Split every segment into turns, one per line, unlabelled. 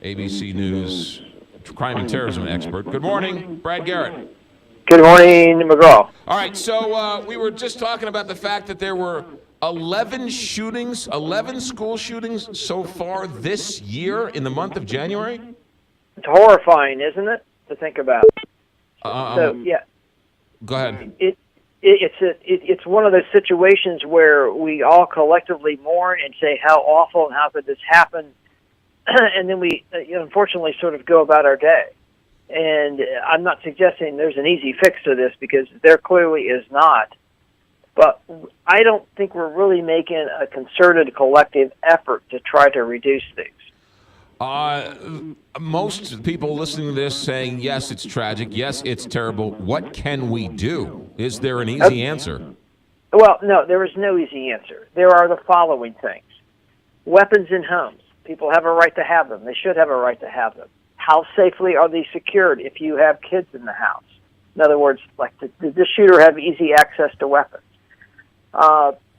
ABC News crime and terrorism expert. Good morning, Brad Garrett.
Good morning, McGraw.
All right, so we were just talking about the fact that there were 11 shootings, 11 school shootings so far this year in the month of January.
It's horrifying, isn't it, to think about? Yeah.
Go ahead.
It's one of those situations where we all collectively mourn and say how awful and how could this happen, and then we unfortunately sort of go about our day. And I'm not suggesting there's an easy fix to this, because there clearly is not. But I don't think we're really making a concerted collective effort to try to reduce things.
Most people listening to this saying, yes, it's tragic, yes, it's terrible. What can we do? Is there an easy answer?
Well, no, there is no easy answer. There are the following things. Weapons in homes. People have a right to have them. They should have a right to have them. How safely are they secured if you have kids in the house? In other words, like, did the shooter have easy access to weapons?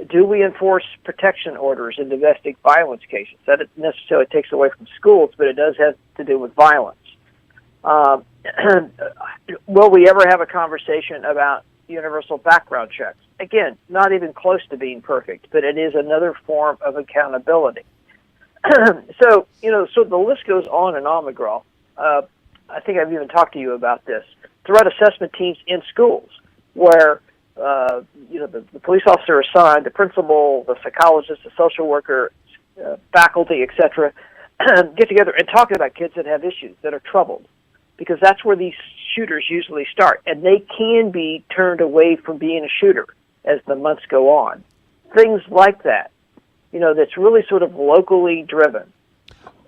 Do we enforce protection orders in domestic violence cases? That it necessarily takes away from schools, but it does have to do with violence. Will we ever have a conversation about universal background checks? Again, not even close to being perfect, but it is another form of accountability. So the list goes on and on, McGraw. I think I've even talked to you about this. Threat assessment teams in schools where the police officer assigned, the principal, the psychologist, the social worker, faculty, etc., get together and talk about kids that have issues, that are troubled, because that's where these shooters usually start, and they can be turned away from being a shooter as the months go on. Things like that, that's really sort of locally driven.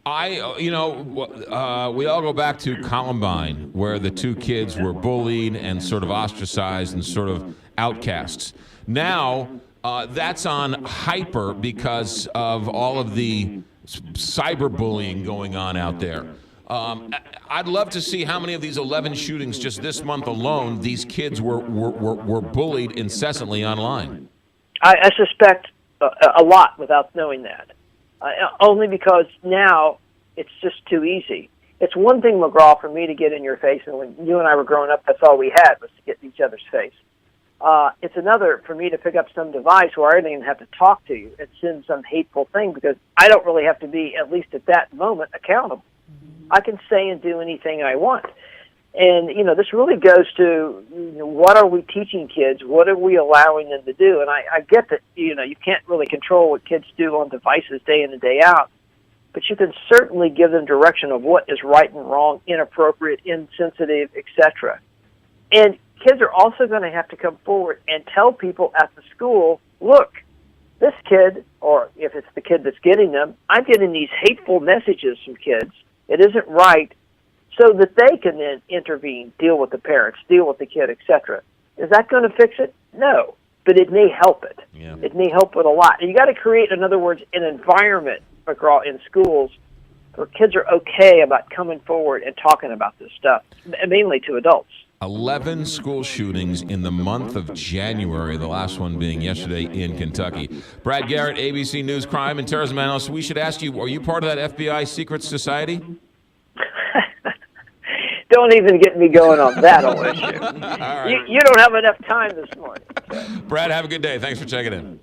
We all go back to Columbine, where the two kids were bullied and sort of ostracized and sort of outcasts. Now, that's on hyper because of all of the cyberbullying going on out there. I'd love to see how many of these 11 shootings just this month alone these kids were bullied incessantly online.
I suspect a lot without knowing that. Only because now it's just too easy. It's one thing, McGraw, for me to get in your face, and when you and I were growing up, that's all we had was to get in each other's face. It's another for me to pick up some device where I don't even have to talk to you and send some hateful thing, because I don't really have to be, at least at that moment, accountable. I can say and do anything I want. And, this really goes to, what are we teaching kids? What are we allowing them to do? And I get that, you can't really control what kids do on devices day in and day out, but you can certainly give them direction of what is right and wrong, inappropriate, insensitive, etc. And kids are also going to have to come forward and tell people at the school, look, this kid, or if it's the kid that's getting them, I'm getting these hateful messages from kids. It isn't right. So that they can then intervene, deal with the parents, deal with the kid, etc. Is that going to fix it? No, but it may help it.
Yeah.
It may help it a lot. And you got to create, in other words, an environment, McGraw, in schools where kids are okay about coming forward and talking about this stuff, mainly to adults.
11 school shootings in the month of January, the last one being yesterday in Kentucky. Brad Garrett, ABC News crime and terrorism analyst. We should ask you, are you part of that FBI secret society?
Don't even get me going on that whole issue.
All right.
You don't have enough time this morning.
Brad, have a good day. Thanks for checking in.